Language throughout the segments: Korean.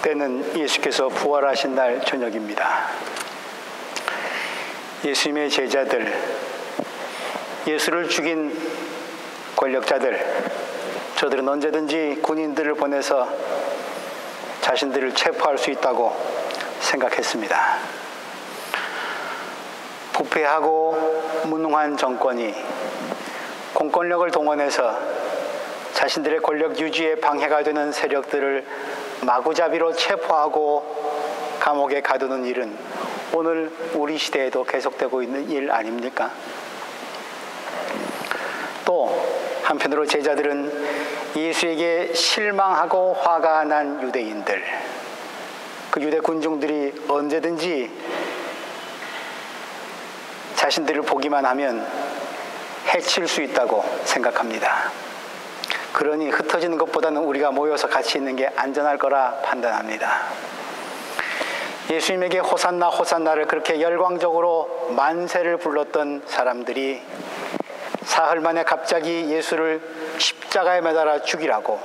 때는 예수께서 부활하신 날 저녁입니다. 예수님의 제자들, 예수를 죽인 권력자들, 저들은 언제든지 군인들을 보내서 자신들을 체포할 수 있다고 생각했습니다. 부패하고 무능한 정권이 공권력을 동원해서 자신들의 권력 유지에 방해가 되는 세력들을 마구잡이로 체포하고 감옥에 가두는 일은 오늘 우리 시대에도 계속되고 있는 일 아닙니까? 또 한편으로 제자들은 예수에게 실망하고 화가 난 유대인들, 그 유대 군중들이 언제든지 자신들을 보기만 하면 해칠 수 있다고 생각합니다. 그러니 흩어지는 것보다는 우리가 모여서 같이 있는 게 안전할 거라 판단합니다. 예수님에게 호산나 호산나를 그렇게 열광적으로 만세를 불렀던 사람들이 사흘 만에 갑자기 예수를 십자가에 매달아 죽이라고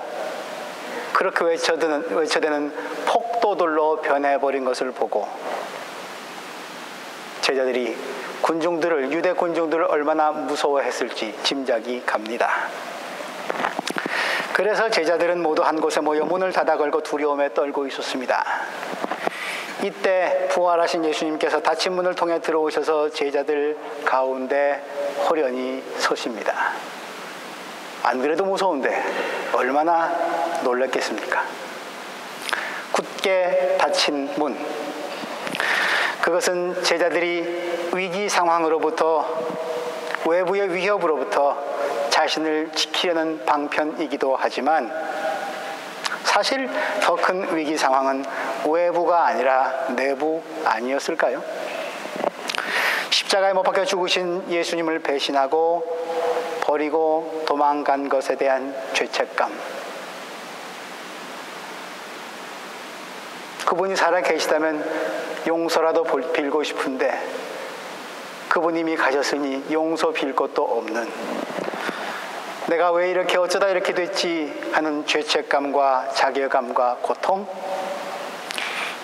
그렇게 외쳐대는 폭도들로 변해버린 것을 보고 제자들이 유대 군중들을 얼마나 무서워했을지 짐작이 갑니다. 그래서 제자들은 모두 한 곳에 모여 문을 닫아 걸고 두려움에 떨고 있었습니다. 이때 부활하신 예수님께서 닫힌 문을 통해 들어오셔서 제자들 가운데 호련히 서십니다. 안 그래도 무서운데 얼마나 놀랐겠습니까? 굳게 닫힌 문, 그것은 제자들이 위기 상황으로부터, 외부의 위협으로부터 자신을 지키려는 방편이기도 하지만 사실 더 큰 위기 상황은 외부가 아니라 내부 아니었을까요? 십자가에 못 박혀 죽으신 예수님을 배신하고 버리고 도망간 것에 대한 죄책감, 그분이 살아 계시다면 용서라도 빌고 싶은데 그분이 이미 가셨으니 용서 빌 것도 없는, 내가 왜 이렇게 어쩌다 이렇게 됐지 하는 죄책감과 자괴감과 고통,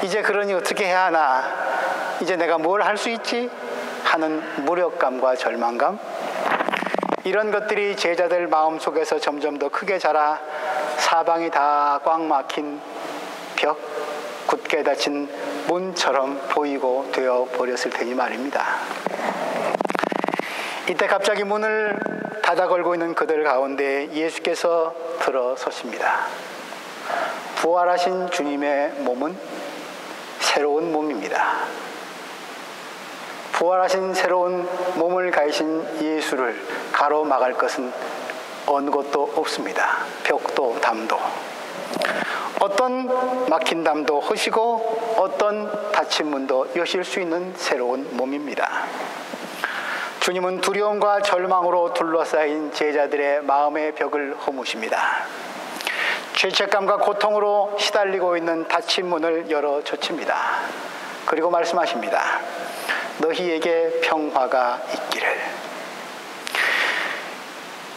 이제 그러니 어떻게 해야 하나, 이제 내가 뭘 할 수 있지 하는 무력감과 절망감, 이런 것들이 제자들 마음속에서 점점 더 크게 자라 사방이 다 꽉 막힌 벽, 굳게 닫힌 문처럼 보이고 되어 버렸을 테니 말입니다. 이때 갑자기 문을 닫아 걸고 있는 그들 가운데 예수께서 들어서십니다. 부활하신 주님의 몸은 새로운 몸입니다. 부활하신 새로운 몸을 가지신 예수를 가로막을 것은 어느 것도 없습니다. 벽도 담도, 어떤 막힌 담도 허시고 어떤 닫힌 문도 여실 수 있는 새로운 몸입니다. 주님은 두려움과 절망으로 둘러싸인 제자들의 마음의 벽을 허무십니다. 죄책감과 고통으로 시달리고 있는 닫힌 문을 열어젖힙니다. 그리고 말씀하십니다. 너희에게 평화가 있기를.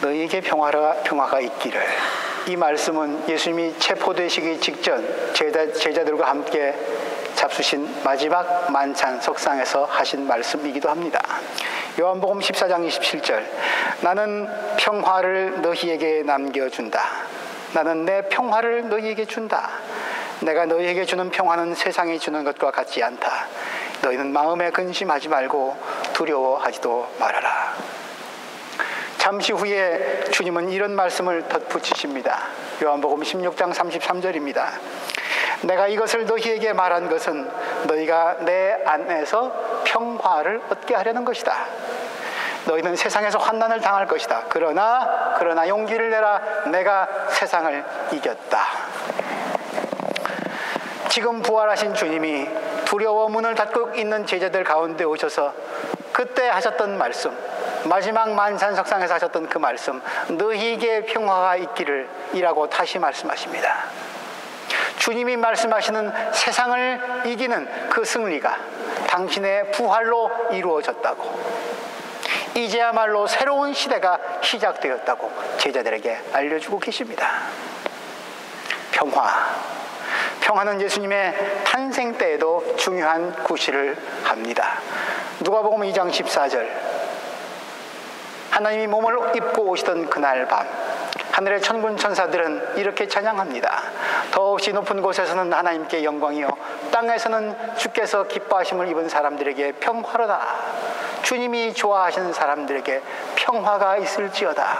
너희에게 평화가 있기를. 이 말씀은 예수님이 체포되시기 직전 제자들과 함께 잡수신 마지막 만찬 석상에서 하신 말씀이기도 합니다. 요한복음 14장 27절, 나는 평화를 너희에게 남겨준다. 나는 내 평화를 너희에게 준다. 내가 너희에게 주는 평화는 세상이 주는 것과 같지 않다. 너희는 마음에 근심하지 말고 두려워하지도 말아라. 잠시 후에 주님은 이런 말씀을 덧붙이십니다. 요한복음 16장 33절입니다. 내가 이것을 너희에게 말한 것은 너희가 내 안에서 평화를 얻게 하려는 것이다. 너희는 세상에서 환난을 당할 것이다. 그러나 용기를 내라. 내가 세상을 이겼다. 지금 부활하신 주님이 두려워 문을 닫고 있는 제자들 가운데 오셔서 그때 하셨던 말씀, 마지막 만찬석상에서 하셨던 그 말씀, 너희에게 평화가 있기를 이라고 다시 말씀하십니다. 주님이 말씀하시는 세상을 이기는 그 승리가 당신의 부활로 이루어졌다고, 이제야말로 새로운 시대가 시작되었다고 평화는 예수님의 탄생 때에도 중요한 구실을 합니다. 누가복음 2장 14절, 하나님이 몸을 입고 오시던 그날 밤 하늘의 천군 천사들은 이렇게 찬양합니다. 더없이 높은 곳에서는 하나님께 영광이요 땅에서는 주께서 기뻐하심을 입은 사람들에게 평화로다. 주님이 좋아하시는 사람들에게 평화가 있을지어다.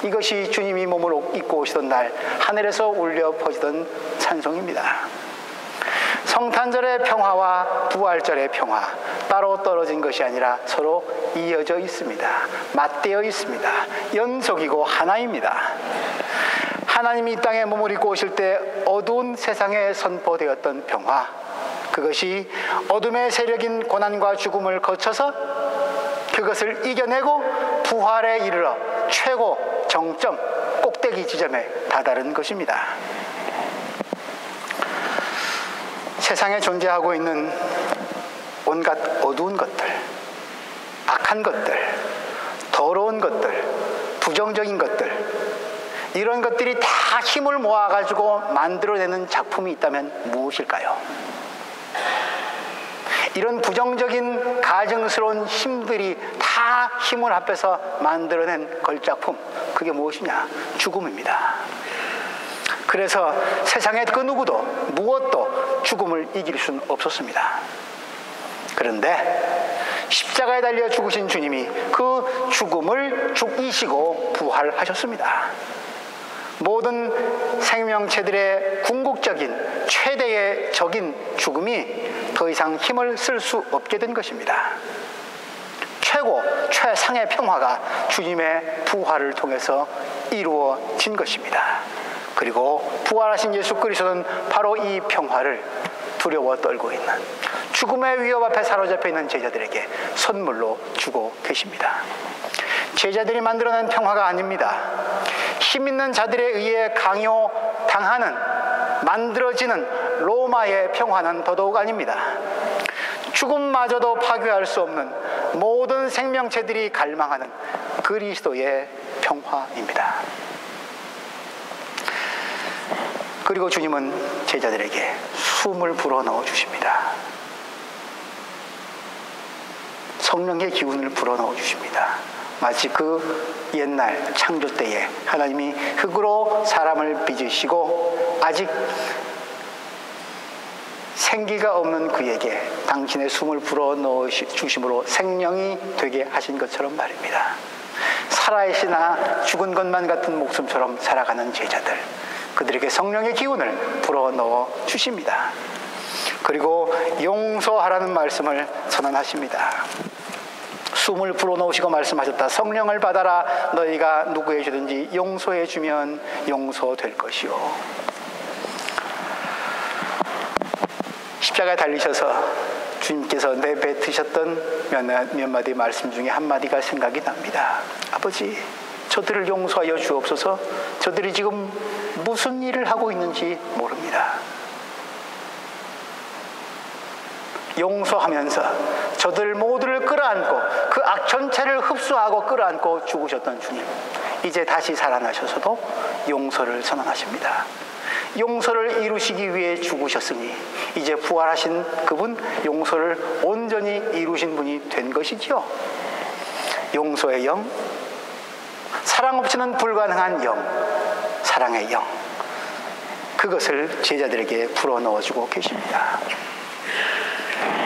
이것이 주님이 몸을 입고 오시던 날 하늘에서 울려 퍼지던 찬송입니다. 성탄절의 평화와 부활절의 평화, 따로 떨어진 것이 아니라 서로 이어져 있습니다. 맞대어 있습니다. 연속이고 하나입니다. 하나님이 이 땅에 몸을 입고 오실 때 어두운 세상에 선포되었던 평화, 그것이 어둠의 세력인 고난과 죽음을 거쳐서 그것을 이겨내고 부활에 이르러 최고 정점, 꼭대기 지점에 다다른 것입니다. 세상에 존재하고 있는 온갖 어두운 것들, 악한 것들, 더러운 것들, 부정적인 것들, 이런 것들이 다 힘을 모아가지고 만들어내는 작품이 있다면 무엇일까요? 이런 부정적인 가증스러운 힘들이 다 힘을 합해서 만들어낸 걸작품, 그게 무엇이냐? 죽음입니다. 그래서 세상의 그 누구도 무엇도 죽음을 이길 수는 없었습니다. 그런데 십자가에 달려 죽으신 주님이 그 죽음을 죽이시고 부활하셨습니다. 모든 생명체들의 궁극적인 최대의 적인 죽음이 더 이상 힘을 쓸 수 없게 된 것입니다. 최고 최상의 평화가 주님의 부활을 통해서 이루어진 것입니다. 그리고 부활하신 예수 그리스도는 바로 이 평화를 두려워 떨고 있는, 죽음의 위협 앞에 사로잡혀 있는 제자들에게 선물로 주고 계십니다. 제자들이 만들어낸 평화가 아닙니다. 힘 있는 자들에 의해 강요당하는, 만들어지는 로마의 평화는 더더욱 아닙니다. 죽음마저도 파괴할 수 없는 모든 생명체들이 갈망하는 그리스도의 평화입니다. 그리고 주님은 제자들에게 숨을 불어넣어 주십니다. 성령의 기운을 불어넣어 주십니다. 마치 그 옛날 창조 때에 하나님이 흙으로 사람을 빚으시고 아직 생기가 없는 그에게 당신의 숨을 불어넣어 주심으로 생명이 되게 하신 것처럼 말입니다. 살아있으나 죽은 것만 같은 목숨처럼 살아가는 제자들, 그들에게 성령의 기운을 불어넣어 주십니다. 그리고 용서하라는 말씀을 선언하십니다. 숨을 불어넣으시고 말씀하셨다. 성령을 받아라. 너희가 누구에게든지 용서해 주면 용서될 것이요. 십자가에 달리셔서 주님께서 내뱉으셨던 몇 마디 말씀 중에 한 마디가 생각이 납니다. 아버지, 저들을 용서하여 주옵소서. 저들이 지금 무슨 일을 하고 있는지 모릅니다. 용서하면서 저들 모두를 끌어안고 그 악 전체를 흡수하고 끌어안고 죽으셨던 주님, 이제 다시 살아나셔서도 용서를 선언하십니다. 용서를 이루시기 위해 죽으셨으니 이제 부활하신 그분, 용서를 온전히 이루신 분이 된 것이지요. 용서의 영, 사랑 없이는 불가능한 영, 사랑의 영, 그것을 제자들에게 불어넣어주고 계십니다.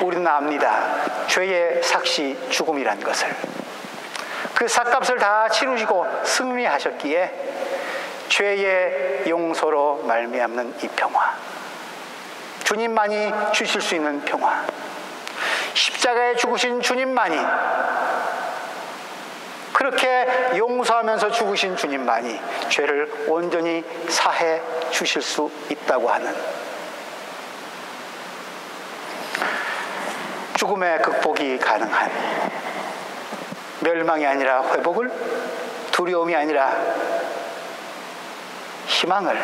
우리는 압니다. 죄의 삭시 죽음이란 것을. 그 삭값을 다 치르시고 승리하셨기에 죄의 용서로 말미암는 이 평화, 주님만이 주실 수 있는 평화, 십자가에 죽으신 주님만이, 그렇게 용서하면서 죽으신 주님만이 죄를 온전히 사해 주실 수 있다고 하는, 죽음의 극복이 가능한, 멸망이 아니라 회복을, 두려움이 아니라 희망을,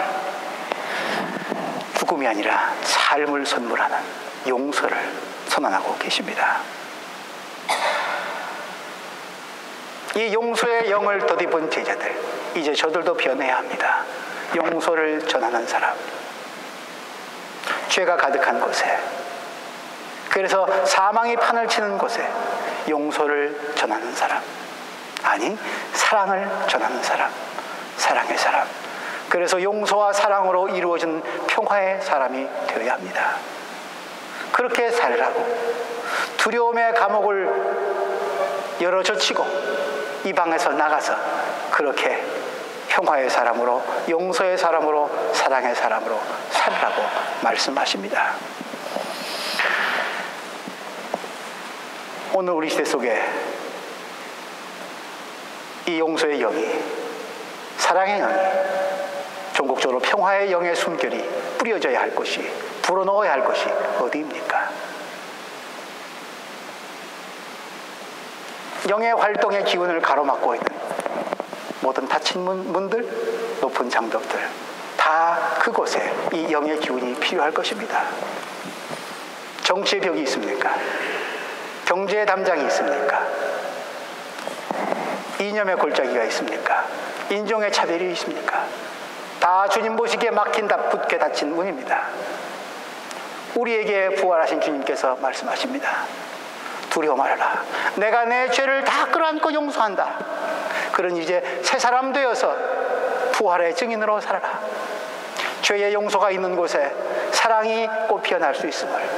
죽음이 아니라 삶을 선물하는 용서를 선언하고 계십니다. 이 용서의 영을 덧입은 제자들, 이제 저들도 변해야 합니다. 용서를 전하는 사람, 죄가 가득한 곳에, 그래서 사망이 판을 치는 곳에 용서를 전하는 사람, 아니 사랑을 전하는 사람, 사랑의 사람, 그래서 용서와 사랑으로 이루어진 평화의 사람이 되어야 합니다. 그렇게 살라고 두려움의 감옥을 열어젖히고 이 방에서 나가서 그렇게 평화의 사람으로, 용서의 사람으로, 사랑의 사람으로 살라고 말씀하십니다. 오늘 우리 시대 속에 이 용서의 영이, 사랑의 영이, 전국적으로 평화의 영의 숨결이 뿌려져야 할 것이, 불어넣어야 할 것이 어디입니까? 영의 활동의 기운을 가로막고 있는 모든 닫힌 문들, 높은 장벽들, 다 그곳에 이 영의 기운이 필요할 것입니다. 정치의 벽이 있습니까? 경제의 담장이 있습니까? 이념의 골짜기가 있습니까? 인종의 차별이 있습니까? 다 주님 보시기에 붙게 닫힌 문입니다. 우리에게 부활하신 주님께서 말씀하십니다. 두려워 말아라. 내가 내 죄를 다 끌어안고 용서한다. 그러니 이제 새 사람 되어서 부활의 증인으로 살아라. 죄의 용서가 있는 곳에 사랑이 꽃 피어날 수 있음을,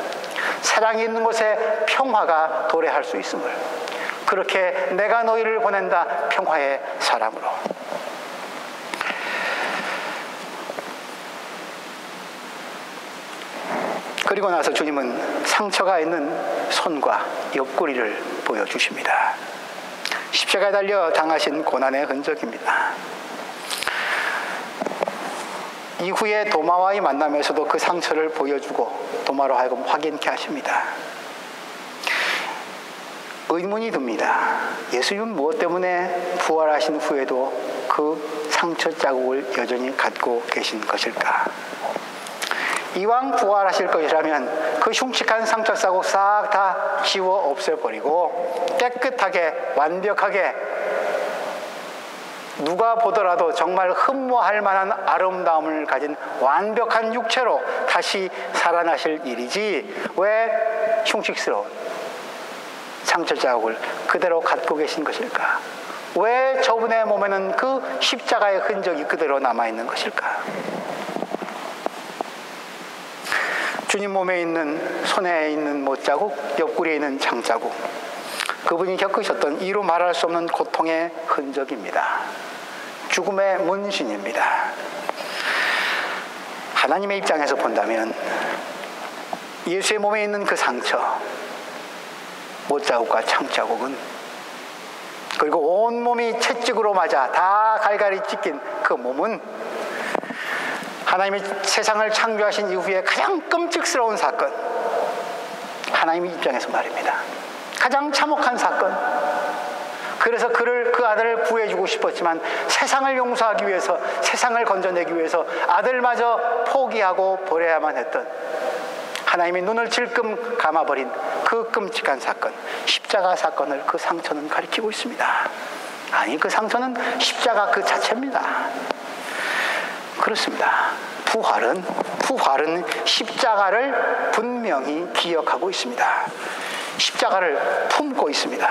사랑이 있는 곳에 평화가 도래할 수 있음을, 그렇게 내가 너희를 보낸다, 평화의 사람으로. 그리고 나서 주님은 상처가 있는 손과 옆구리를 보여주십니다. 십자가에 달려 당하신 고난의 흔적입니다. 이후에 도마와의 만남에서도 그 상처를 보여주고 도마로 하여금 확인케 하십니다. 의문이 듭니다. 예수님은 무엇 때문에 부활하신 후에도 그 상처 자국을 여전히 갖고 계신 것일까? 이왕 부활하실 것이라면 그 흉측한 상처 자국 싹 다 지워 없애버리고 깨끗하게, 완벽하게, 누가 보더라도 정말 흠모할 만한 아름다움을 가진 완벽한 육체로 다시 살아나실 일이지, 왜 흉측스러운 상처 자국을 그대로 갖고 계신 것일까? 왜 저분의 몸에는 그 십자가의 흔적이 그대로 남아있는 것일까? 주님 몸에 있는, 손에 있는 못자국, 옆구리에 있는 장자국, 그분이 겪으셨던 이루 말할 수 없는 고통의 흔적입니다. 죽음의 문신입니다. 하나님의 입장에서 본다면 예수의 몸에 있는 그 상처, 못자국과 창자국은, 그리고 온몸이 채찍으로 맞아 다 갈갈이 찢긴 그 몸은 하나님이 세상을 창조하신 이후에 가장 끔찍스러운 사건, 하나님의 입장에서 말입니다. 가장 참혹한 사건. 그래서 그 아들을 구해주고 싶었지만 세상을 용서하기 위해서, 세상을 건져내기 위해서 아들마저 포기하고 버려야만 했던, 하나님이 눈을 질끔 감아버린 그 끔찍한 사건, 십자가 사건을 그 상처는 가리키고 있습니다. 아니, 그 상처는 십자가 그 자체입니다. 그렇습니다. 부활은 십자가를 분명히 기억하고 있습니다. 십자가를 품고 있습니다.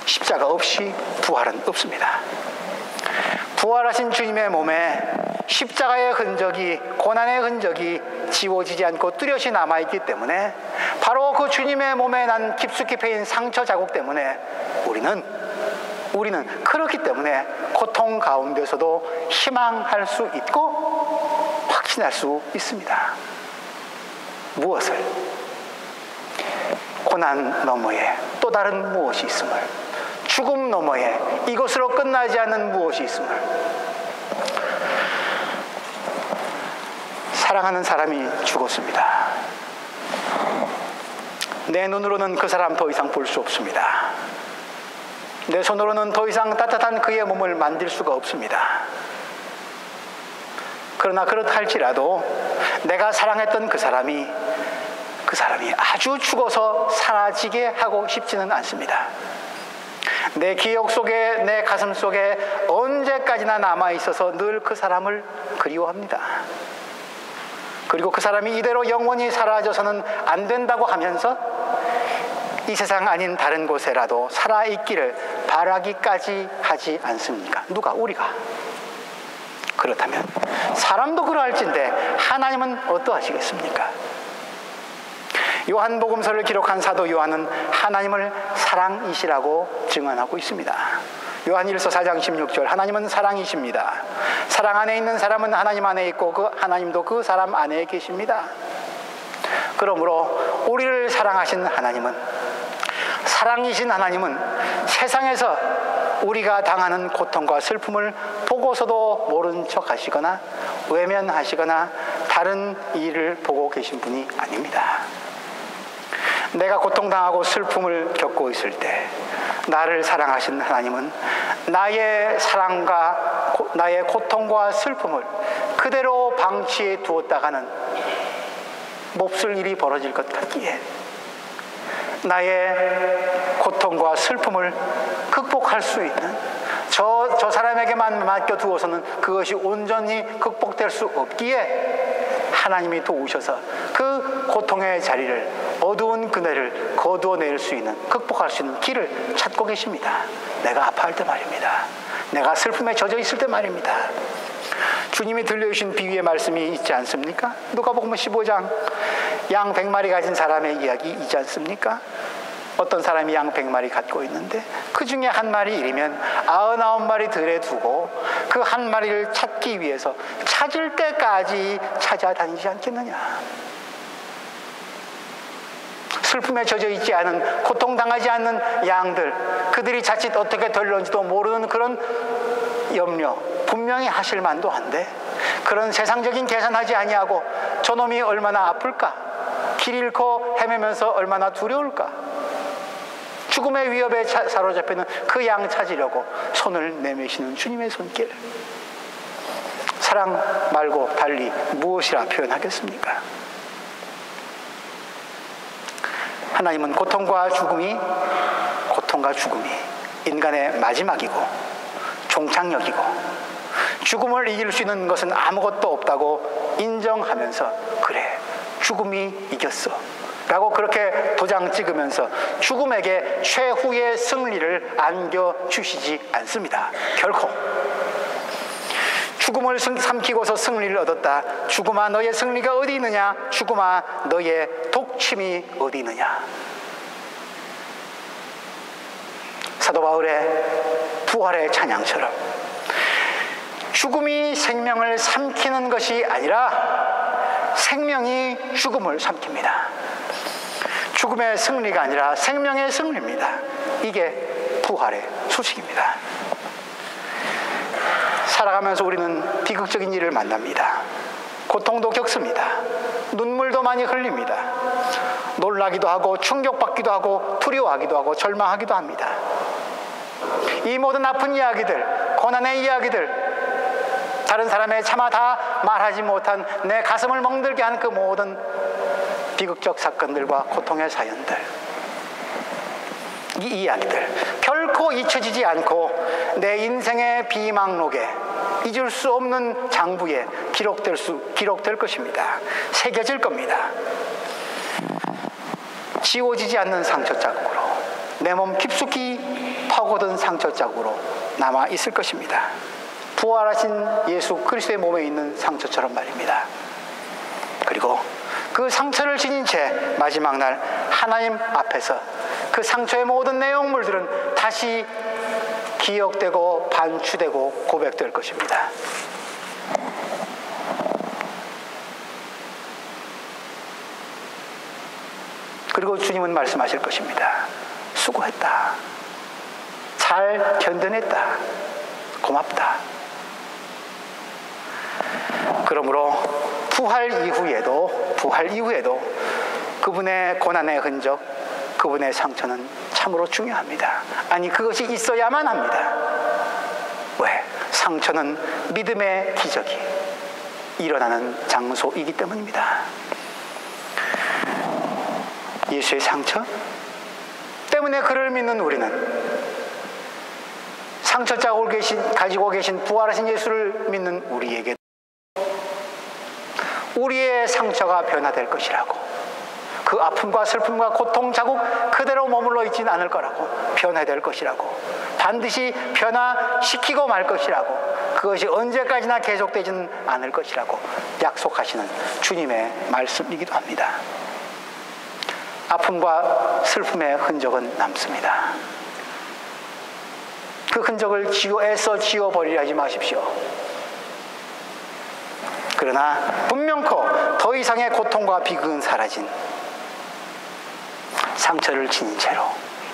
십자가 없이 부활은 없습니다. 부활하신 주님의 몸에 십자가의 흔적이, 고난의 흔적이 지워지지 않고 뚜렷이 남아있기 때문에, 바로 그 주님의 몸에 난 깊숙이 패인 상처 자국 때문에 우리는 그렇기 때문에 고통 가운데서도 희망할 수 있고 확신할 수 있습니다. 무엇을? 고난 너머에 또 다른 무엇이 있음을, 죽음 너머에 이것으로 끝나지 않는 무엇이 있음을. 사랑하는 사람이 죽었습니다. 내 눈으로는 그 사람 더 이상 볼 수 없습니다. 내 손으로는 더 이상 따뜻한 그의 몸을 만질 수가 없습니다. 그러나 그렇다 할지라도 내가 사랑했던 그 사람이 아주 죽어서 사라지게 하고 싶지는 않습니다. 내 기억 속에, 내 가슴 속에 언제까지나 남아있어서 늘 그 사람을 그리워합니다. 그리고 그 사람이 이대로 영원히 사라져서는 안 된다고 하면서 이 세상 아닌 다른 곳에라도 살아있기를 바라기까지 하지 않습니까? 누가? 우리가. 그렇다면 사람도 그러할진데 하나님은 어떠하시겠습니까? 요한복음서를 기록한 사도 요한은 하나님을 사랑이시라고 증언하고 있습니다. 요한일서 4장 16절, 하나님은 사랑이십니다. 사랑 안에 있는 사람은 하나님 안에 있고 그 하나님도 그 사람 안에 계십니다. 그러므로 우리를 사랑하신 하나님은, 사랑이신 하나님은 세상에서 우리가 당하는 고통과 슬픔을 보고서도 모른 척 하시거나 외면하시거나 다른 일을 보고 계신 분이 아닙니다. 내가 고통당하고 슬픔을 겪고 있을 때 나를 사랑하신 하나님은 나의 사랑과 나의 고통과 슬픔을 그대로 방치해 두었다가는 몹쓸 일이 벌어질 것 같기에 나의 고통과 슬픔을 극복할 수 있는 저 사람에게만 맡겨두어서는 그것이 온전히 극복될 수 없기에 하나님이 도우셔서 그 고통의 자리를, 어두운 그네를 거두어낼 수 있는, 극복할 수 있는 길을 찾고 계십니다. 내가 아파할 때 말입니다. 내가 슬픔에 젖어 있을 때 말입니다. 주님이 들려주신 비유의 말씀이 있지 않습니까? 누가복음 15장 양 100마리 가진 사람의 이야기 있지 않습니까? 어떤 사람이 양 100마리 갖고 있는데 그 중에 한 마리 잃으면 99마리 들에 두고 그 한 마리를 찾기 위해서 찾을 때까지 찾아다니지 않겠느냐. 슬픔에 젖어 있지 않은, 고통당하지 않는 양들, 그들이 자칫 어떻게 될런지도 모르는 그런 염려 분명히 하실 만도 한데 그런 세상적인 계산하지 아니하고 저놈이 얼마나 아플까, 길 잃고 헤매면서 얼마나 두려울까, 죽음의 위협에 사로잡히는 그 양 찾으려고 손을 내미시는 주님의 손길, 사랑 말고 달리 무엇이라 표현하겠습니까? 하나님은 고통과 죽음이 인간의 마지막이고 종착역이고 죽음을 이길 수 있는 것은 아무것도 없다고 인정하면서 그래, 죽음이 이겼어 라고 그렇게 도장 찍으면서 죽음에게 최후의 승리를 안겨주시지 않습니다. 결코. 죽음을 삼키고서 승리를 얻었다. 죽음아 너의 승리가 어디 있느냐? 죽음아 너의 독침이 어디 있느냐? 사도 바울의 부활의 찬양처럼 죽음이 생명을 삼키는 것이 아니라 생명이 죽음을 삼킵니다. 죽음의 승리가 아니라 생명의 승리입니다. 이게 부활의 소식입니다. 살아가면서 우리는 비극적인 일을 만납니다. 고통도 겪습니다. 눈물도 많이 흘립니다. 놀라기도 하고 충격받기도 하고 두려워하기도 하고 절망하기도 합니다. 이 모든 아픈 이야기들, 고난의 이야기들, 다른 사람의 차마 다 말하지 못한 내 가슴을 멍들게 하는 그 모든 비극적 사건들과 고통의 사연들, 이 이야기들 결코 잊혀지지 않고 내 인생의 비망록에, 잊을 수 없는 장부에 기록될 것입니다. 새겨질 겁니다. 지워지지 않는 상처 자국으로, 내 몸 깊숙이 파고든 상처 자국으로 남아 있을 것입니다. 부활하신 예수 그리스도의 몸에 있는 상처처럼 말입니다. 그리고 그 상처를 지닌 채 마지막 날 하나님 앞에서 그 상처의 모든 내용물들은 다시 기억되고 반추되고 고백될 것입니다. 그리고 주님은 말씀하실 것입니다. 수고했다. 잘 견뎌냈다. 고맙다. 그러므로 부활 이후에도 그분의 고난의 흔적, 그분의 상처는 참으로 중요합니다. 아니, 그것이 있어야만 합니다. 왜? 상처는 믿음의 기적이 일어나는 장소이기 때문입니다. 예수의 상처 때문에 그를 믿는 우리는, 상처 자국을 가지고 계신 부활하신 예수를 믿는 우리에게 우리의 상처가 변화될 것이라고, 그 아픔과 슬픔과 고통 자국 그대로 머물러 있지는 않을 거라고, 변화될 것이라고, 반드시 변화시키고 말 것이라고, 그것이 언제까지나 계속되지는 않을 것이라고 약속하시는 주님의 말씀이기도 합니다. 아픔과 슬픔의 흔적은 남습니다. 그 흔적을 애써 지워버리려 하지 마십시오. 그러나 분명코 더 이상의 고통과 비극은 사라진, 상처를 지닌 채로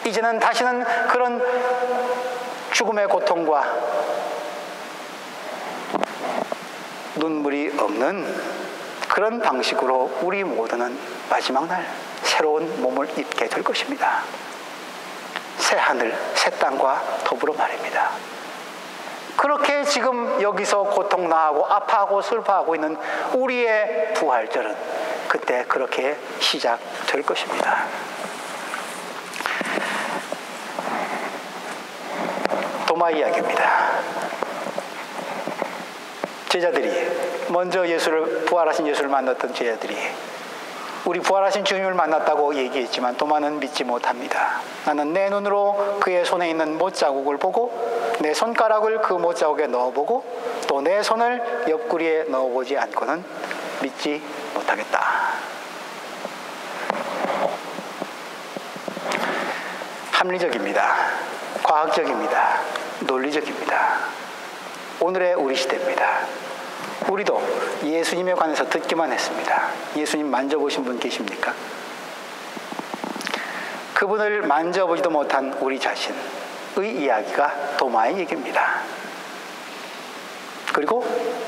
이제는 다시는 그런 죽음의 고통과 눈물이 없는 그런 방식으로 우리 모두는 마지막 날 새로운 몸을 입게 될 것입니다. 새 하늘, 새 땅과 더불어 말입니다. 그렇게 지금 여기서 고통나하고 아파하고 슬퍼하고 있는 우리의 부활절은 그때 그렇게 시작될 것입니다. 도마 이야기입니다. 제자들이 먼저 부활하신 예수를 만났던 제자들이 우리 부활하신 주님을 만났다고 얘기했지만 도마는 믿지 못합니다. 나는 내 눈으로 그의 손에 있는 못자국을 보고 내 손가락을 그 못자국에 넣어보고 또 내 손을 옆구리에 넣어보지 않고는 믿지 못하겠다. 합리적입니다. 과학적입니다. 논리적입니다. 오늘의 우리 시대입니다. 우리도 예수님에 관해서 듣기만 했습니다. 예수님 만져보신 분 계십니까? 그분을 만져보지도 못한 우리 자신의 이야기가 도마의 얘기입니다. 그리고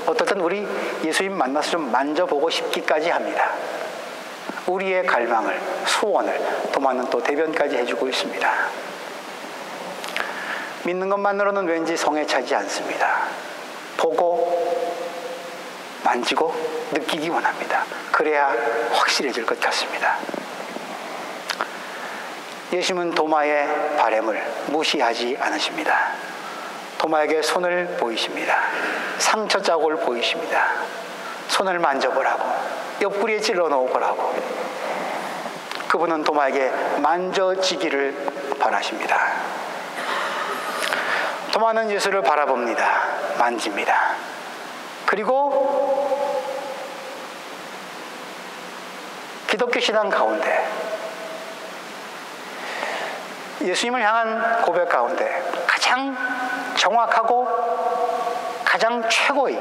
어떨 땐 우리 예수님 만나서 좀 만져보고 싶기까지 합니다. 우리의 갈망을, 소원을 도마는 또 대변까지 해주고 있습니다. 믿는 것만으로는 왠지 성에 차지 않습니다. 보고 만지고 느끼기 원합니다. 그래야 확실해질 것 같습니다. 예수님은 도마의 바램을 무시하지 않으십니다. 도마에게 손을 보이십니다. 상처 자국을 보이십니다. 손을 만져보라고, 옆구리에 찔러 넣어보라고. 그분은 도마에게 만져지기를 바라십니다. 도마는 예수를 바라봅니다. 만집니다. 그리고 기독교 신앙 가운데 예수님을 향한 고백 가운데 가장 정확하고 가장 최고의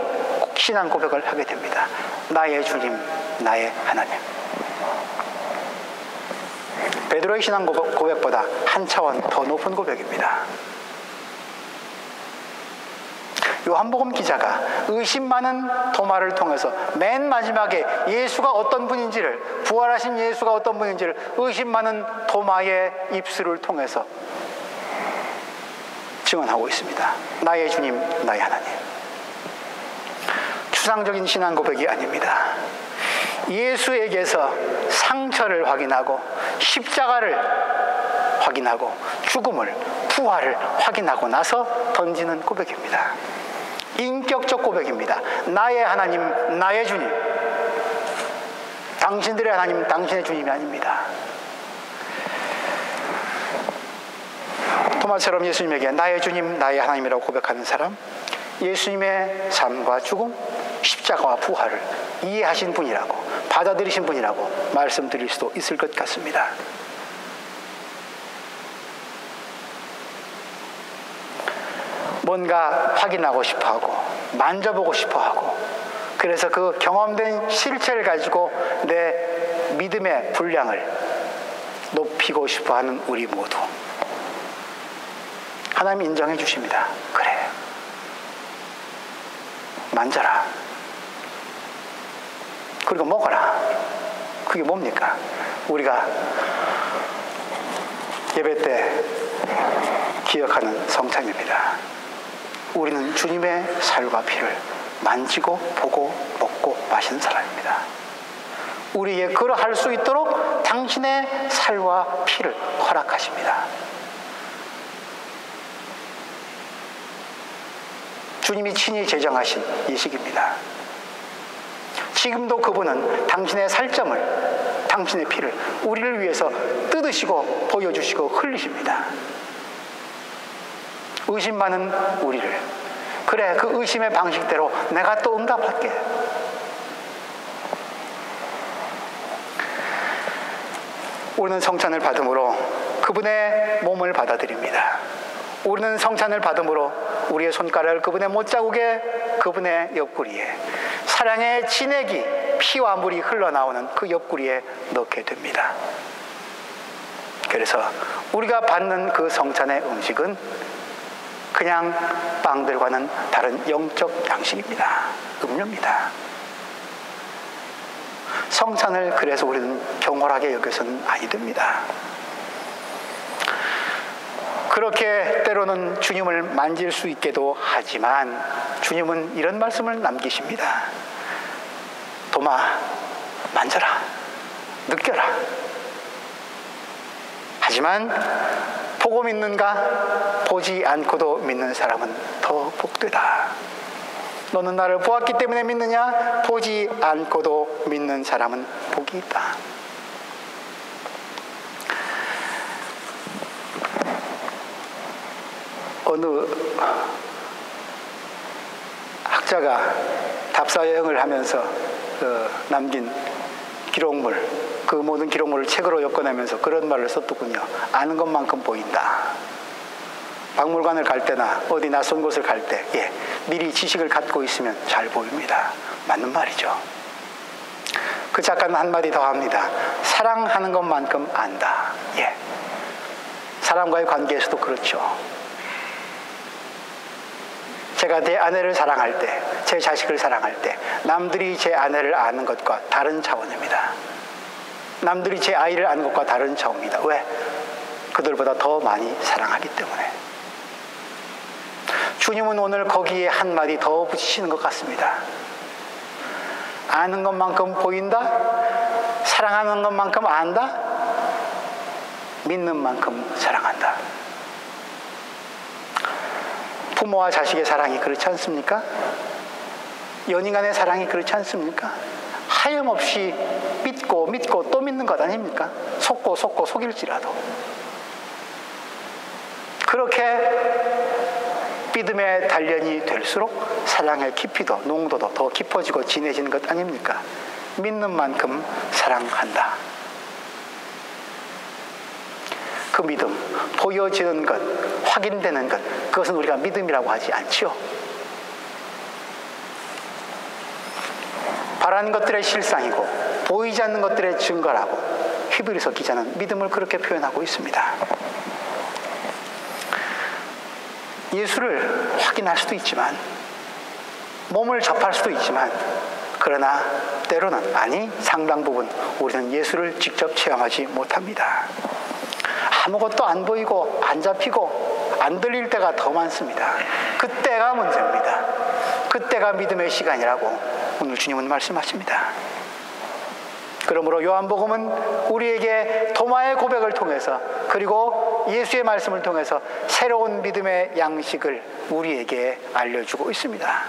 신앙 고백을 하게 됩니다. 나의 주님, 나의 하나님. 베드로의 신앙 고백보다 한 차원 더 높은 고백입니다. 요한복음 기자가 의심 많은 도마를 통해서 맨 마지막에 예수가 어떤 분인지를, 부활하신 예수가 어떤 분인지를 의심 많은 도마의 입술을 통해서 증언하고 있습니다. 나의 주님, 나의 하나님. 추상적인 신앙 고백이 아닙니다. 예수에게서 상처를 확인하고 십자가를 확인하고 죽음을, 부활을 확인하고 나서 던지는 고백입니다. 인격적 고백입니다. 나의 하나님, 나의 주님. 당신들의 하나님, 당신의 주님이 아닙니다. 도마처럼 예수님에게 나의 주님, 나의 하나님이라고 고백하는 사람, 예수님의 삶과 죽음, 십자가와 부활을 이해하신 분이라고, 받아들이신 분이라고 말씀드릴 수도 있을 것 같습니다. 뭔가 확인하고 싶어하고 만져보고 싶어하고, 그래서 그 경험된 실체를 가지고 내 믿음의 분량을 높이고 싶어하는 우리 모두 하나님 인정해 주십니다. 그래, 만져라. 그리고 먹어라. 그게 뭡니까? 우리가 예배 때 기억하는 성찬입니다. 우리는 주님의 살과 피를 만지고 보고 먹고 마시는 사람입니다. 우리에게 그러할 수 있도록 당신의 살과 피를 허락하십니다. 주님이 친히 제정하신 예식입니다. 지금도 그분은 당신의 살점을, 당신의 피를 우리를 위해서 뜯으시고 보여주시고 흘리십니다. 의심 많은 우리를, 그래, 그 의심의 방식대로 내가 또 응답할게. 우리는 성찬을 받음으로 그분의 몸을 받아들입니다. 우리는 성찬을 받음으로 우리의 손가락을 그분의 못자국에, 그분의 옆구리에, 사랑의 진액이, 피와 물이 흘러나오는 그 옆구리에 넣게 됩니다. 그래서 우리가 받는 그 성찬의 음식은 그냥 빵들과는 다른 영적 양식입니다. 음료입니다. 성찬을 그래서 우리는 경홀하게 여겨서는 아니 됩니다. 그렇게 때로는 주님을 만질 수 있게도 하지만 주님은 이런 말씀을 남기십니다. 도마, 만져라, 느껴라. 하지만 보고 믿는가, 보지 않고도 믿는 사람은 더 복되다. 너는 나를 보았기 때문에 믿느냐? 보지 않고도 믿는 사람은 복이 있다. 어느 학자가 답사 여행을 하면서 남긴 기록물, 그 모든 기록물을 책으로 엮어내면서 그런 말을 썼더군요. 아는 것만큼 보인다. 박물관을 갈 때나 어디 낯선 곳을 갈 때, 미리 지식을 갖고 있으면 잘 보입니다. 맞는 말이죠. 그 작가는 한마디 더 합니다. 사랑하는 것만큼 안다. 사람과의 관계에서도 그렇죠. 제가 내 아내를 사랑할 때, 제 자식을 사랑할 때 남들이 제 아내를 아는 것과 다른 차원입니다. 남들이 제 아이를 아는 것과 다른 차원입니다. 왜? 그들보다 더 많이 사랑하기 때문에. 주님은 오늘 거기에 한마디 더 붙이시는 것 같습니다. 아는 것만큼 보인다? 사랑하는 것만큼 안다? 믿는 만큼 사랑한다. 부모와 자식의 사랑이 그렇지 않습니까? 연인 간의 사랑이 그렇지 않습니까? 하염없이 믿고 또 믿는 것 아닙니까? 속고 속일지라도. 그렇게 믿음의 단련이 될수록 사랑의 깊이도 농도도 더 깊어지고 진해지는 것 아닙니까? 믿는 만큼 사랑한다. 그 믿음, 보여지는 것, 확인되는 것, 그것은 우리가 믿음이라고 하지 않지요. 바라는 것들의 실상이고 보이지 않는 것들의 증거라고 히브리서 기자는 믿음을 그렇게 표현하고 있습니다. 예수를 확인할 수도 있지만, 몸을 접할 수도 있지만, 그러나 때로는, 아니 상당 부분 우리는 예수를 직접 체험하지 못합니다. 아무것도 안 보이고 안 잡히고 안 들릴 때가 더 많습니다. 그때가 문제입니다. 그때가 믿음의 시간이라고 오늘 주님은 말씀하십니다. 그러므로 요한복음은 우리에게 도마의 고백을 통해서, 그리고 예수의 말씀을 통해서 새로운 믿음의 양식을 우리에게 알려주고 있습니다.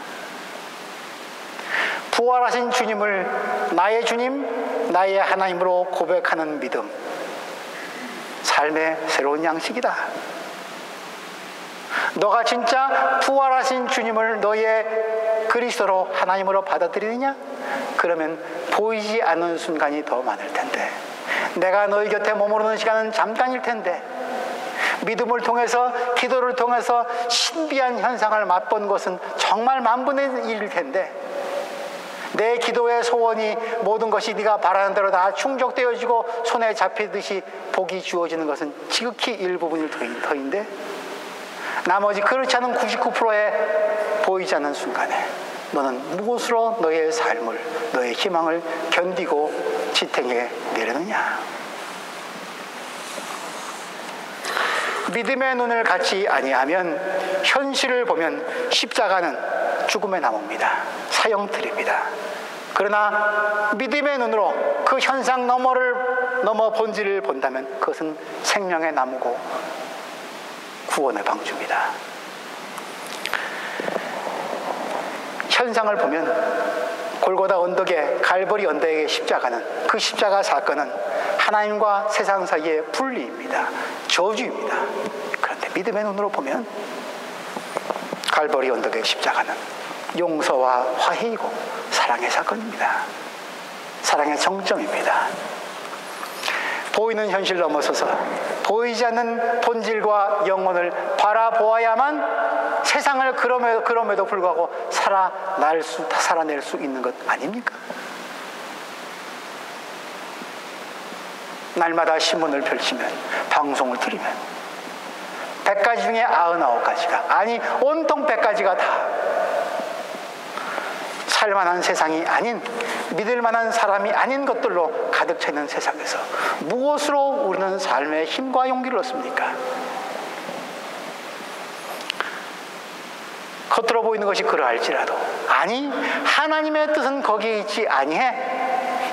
부활하신 주님을 나의 주님, 나의 하나님으로 고백하는 믿음, 삶의 새로운 양식이다. 너가 진짜 부활하신 주님을 너의 그리스도로 하나님으로 받아들이느냐? 그러면 보이지 않는 순간이 더 많을 텐데, 내가 너희 곁에 머무르는 시간은 잠깐일 텐데, 믿음을 통해서, 기도를 통해서 신비한 현상을 맛본 것은 정말 만분의 1일 텐데, 내 기도의 소원이, 모든 것이 네가 바라는 대로 다 충족되어지고 손에 잡히듯이 복이 주어지는 것은 지극히 일부분일 터인데, 나머지 그렇지 않은 99%의 보이지 않는 순간에 너는 무엇으로 너의 삶을, 너의 희망을 견디고 지탱해 내려느냐? 믿음의 눈을 갖지 아니하면 현실을 보면 십자가는 죽음의 나무입니다. 사형틀입니다. 그러나 믿음의 눈으로 그 현상 넘어 본질을 본다면 그것은 생명의 나무고 구원의 방주입니다. 현상을 보면 골고다 언덕에 갈보리 언덕의 십자가는, 그 십자가 사건은 하나님과 세상 사이의 분리입니다. 저주입니다. 그런데 믿음의 눈으로 보면 갈보리 언덕의 십자가는 용서와 화해이고 사랑의 사건입니다. 사랑의 정점입니다. 보이는 현실 넘어서서 보이지 않는 본질과 영혼을 바라보아야만 세상을 그럼에도 불구하고 살아낼 수 있는 것 아닙니까? 날마다 신문을 펼치면, 방송을 들으면 100가지 중에 99가지가, 아니 온통 100가지가 다 살만한 세상이 아닌, 믿을만한 사람이 아닌 것들로 가득 차 있는 세상에서 무엇으로 우리는 삶의 힘과 용기를 얻습니까? 겉으로 보이는 것이 그러할지라도, 아니 하나님의 뜻은 거기에 있지 아니해.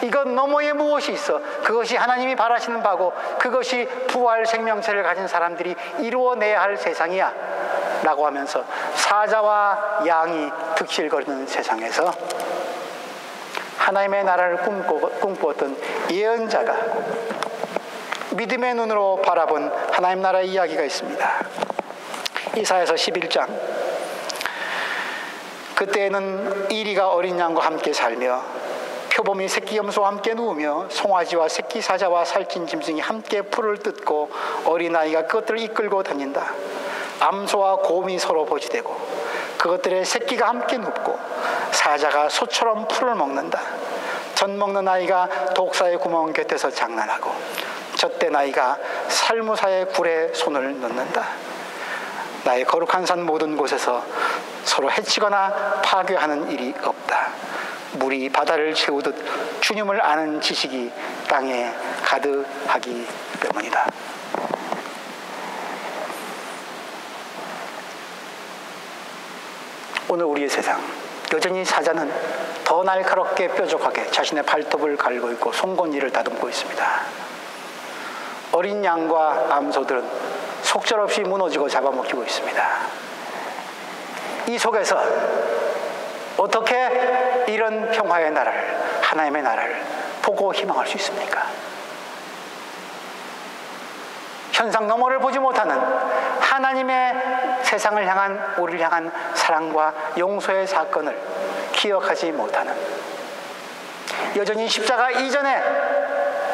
이건 너머에 무엇이 있어. 그것이 하나님이 바라시는 바고 그것이 부활 생명체를 가진 사람들이 이루어내야 할 세상이야 라고 하면서 사자와 양이 득실거리는 세상에서 하나님의 나라를 꿈꾸었던 예언자가 믿음의 눈으로 바라본 하나님 나라의 이야기가 있습니다. 이사야서 11장. 그때에는 이리가 어린 양과 함께 살며 표범이 새끼 염소와 함께 누우며 송아지와 새끼 사자와 살찐 짐승이 함께 풀을 뜯고 어린아이가 그것들을 이끌고 다닌다. 암소와 곰이 서로 보지되고 그것들의 새끼가 함께 눕고 사자가 소처럼 풀을 먹는다. 젖 먹는 아이가 독사의 구멍 곁에서 장난하고 젖된 아이가 살무사의 굴에 손을 넣는다. 나의 거룩한 산 모든 곳에서 서로 해치거나 파괴하는 일이 없다. 물이 바다를 채우듯 주님을 아는 지식이 땅에 가득하기 때문이다. 오늘 우리의 세상, 여전히 사자는 더 날카롭게 뾰족하게 자신의 발톱을 갈고 있고 송곳니를 다듬고 있습니다. 어린 양과 암소들은 속절없이 무너지고 잡아먹히고 있습니다. 이 속에서 어떻게 이런 평화의 나라를, 하나님의 나라를 보고 희망할 수 있습니까? 현상 너머를 보지 못하는 하나님의 세상을 향한, 우리를 향한 사랑과 용서의 사건을 기억하지 못하는, 여전히 십자가 이전에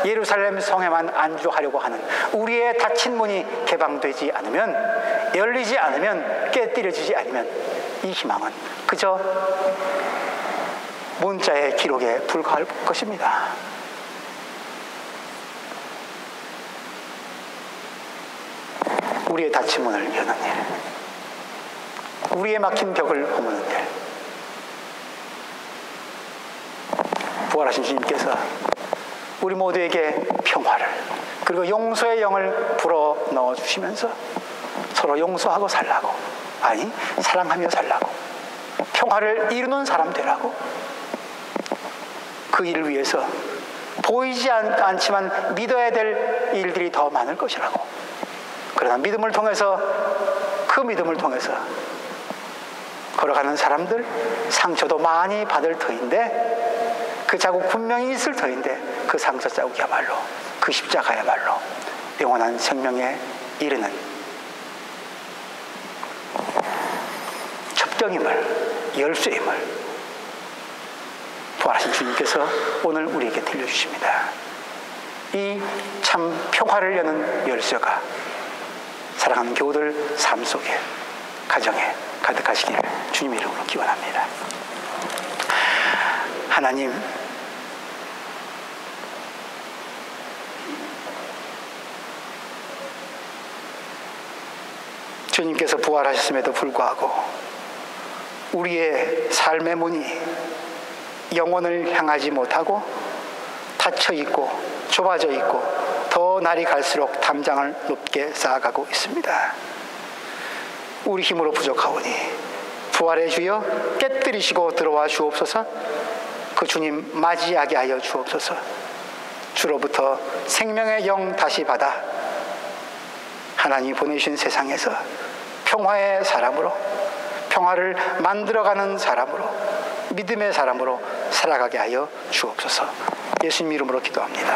예루살렘 성에만 안주하려고 하는 우리의 닫힌 문이 개방되지 않으면, 열리지 않으면, 깨뜨려지지 않으면 이 희망은 그저 문자의 기록에 불과할 것입니다. 우리의 닫힌 문을 여는 일, 우리의 막힌 벽을 허무는 일, 부활하신 주님께서 우리 모두에게 평화를, 그리고 용서의 영을 불어 넣어 주시면서 서로 용서하고 살라고, 아니 사랑하며 살라고, 평화를 이루는 사람 되라고, 그 일을 위해서 보이지 않지만 믿어야 될 일들이 더 많을 것이라고. 그러나 믿음을 통해서, 그 믿음을 통해서 걸어가는 사람들, 상처도 많이 받을 터인데, 그 자국 분명히 있을 터인데, 그 상처 자국이야말로, 그 십자가야말로 영원한 생명에 이르는 첩경임을, 열쇠임을 부활하신 주님께서 오늘 우리에게 들려주십니다. 이 참 평화를 여는 열쇠가 사랑하는 교우들 삶 속에, 가정에 가득하시기를 주님 이름으로 기원합니다. 하나님, 주님께서 부활하셨음에도 불구하고 우리의 삶의 문이 영혼을 향하지 못하고 닫혀 있고 좁아져 있고 더 날이 갈수록 담장을 높게 쌓아가고 있습니다. 우리 힘으로 부족하오니 부활의 주여 깨뜨리시고 들어와 주옵소서. 그 주님 맞이하게 하여 주옵소서. 주로부터 생명의 영 다시 받아 하나님이 보내신 세상에서 평화의 사람으로, 평화를 만들어가는 사람으로, 믿음의 사람으로 살아가게 하여 주옵소서. 예수님 이름으로 기도합니다.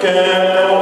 깨어